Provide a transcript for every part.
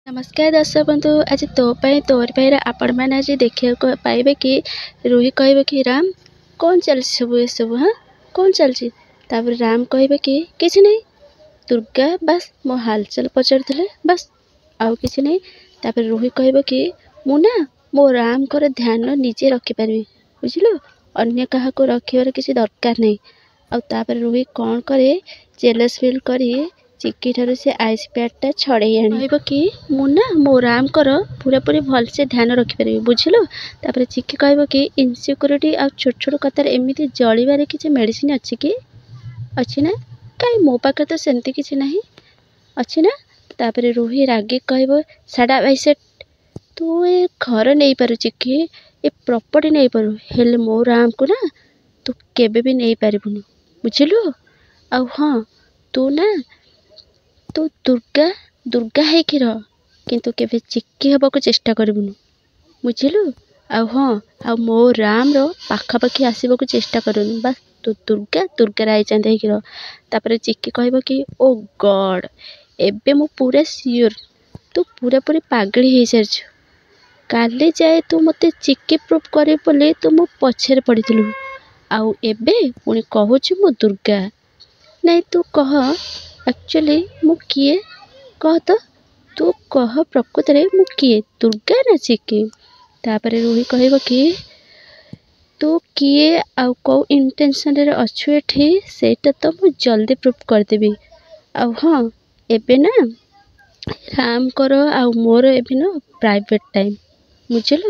नमस्कार दर्शक बंधु आज तोर भाई आपण मैंने आज देखा पाइबे कि रूही कह कि राम कौन चल सब ये सब हाँ कौन चलती राम कहे कि किसी नहीं दुर्गा बस मो हालचाल पचार बस आउ किसी नहीं रूही कह कि मुना मो राम को ध्यान निजे रखिपारि बुझल अन्य क्या रखार किसी दरकार नहीं आउे रूही कौन करे जेलस फिल करी चिक्की ठार से आइस पैडटा छड़े आने कि मुना मो राम कर पूरा पूरी भलसे ध्यान रखिपारि बुझल चिक्की कह कि इनसिक्यूरीटी आ छोट छोट कतार एमती जलिबार किसी मेडिसिन अच्छी कि अच्छी ना कहीं मो पाखे तो सेमती किसी ना अच्छी ना रूही रागी कह साड़ा भाई से तू ए घर नहीं पारू चिक्की ए प्रॉपर्टी नहीं पारू हेले मो राम को ना तू केबे भी नहीं पारिबुनु बुझलु आ हाँ तू ना तू दुर्गा दुर्गा है कि रह किंतु केबे चिक्की हबा को चेष्टा करबुनु बुझलु आ हाँ आ मो राम रो पाखापाखी आसबा को चेष्टा करूनु बस तू दुर्गा दुर्गा राय चांद है कि रह चिक्की कह कि ओ गॉड एबे मु पूरा सियोर तू पूरा पूरी पागली हो सारी काली जाए तू मते चिक्की प्रूफ करे बोले तू मो पछरे पड़िथिलु आउ एबे पुणी कहूछु मो दुर्गा नहीं तू कह एक्चुअली मु किए कह तो तू कह प्रकृत रे मु किए दुर्गा ना चिक्की रूही कह कि तू किए आउ कौ इंटेंशन रे अच्छु एठी सेटा तो मु जल्दी प्रूफ करदेबी आ हाँ एबे ना राम कर आउ मोर एबे ना प्राइवेट टाइम बुझल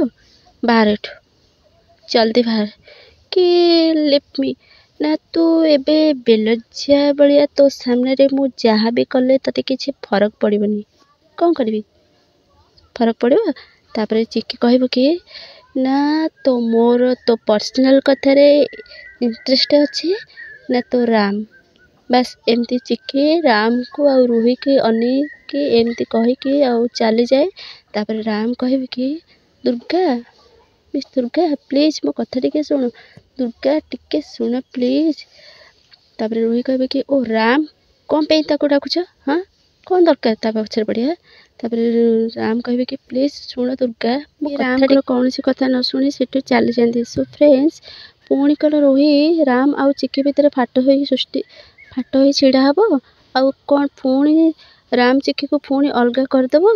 बाहर जल्दी बाहर कि लिप मी ना तू एबे बेलज्या बलिया तो सामने रे मु जहाँ भी कले तते किसी फरक पड़बनी कौन करी फरक पड़ो चिक्की कह कि ना तो मोर तो पर्सनल कथा रे इंटरेस्ट अच्छे ना तो राम बस एमती चिक्की राम को आ रूही की अनेक एमती कहीकि आ चली जाए राम कह कि दुर्गा मिस दुर्गा प्लीज मो कथा टिके शुण दुर्गा टिके शुण प्लीज रूही कह कि ओ राम कौन पे डाकुच हाँ कौन दरकार पछर पड़िया राम कह कि प्लीज शुण दुर्गा राम कौन सी कथा न शुणी से चली जाती सो फ्रेंड्स पुणी कल रूही राम आउ चिक्की भितर फाट हो सृष्टि फाट हो छिड़ा हम आउ कौन पुणी राम चिक्की को पुणी अलग करदेव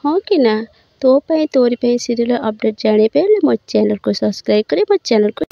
हाँ कि ना तो तोरी सीरियल अपडेट जाने मो चैनल को सब्सक्राइब करें मो चैनल को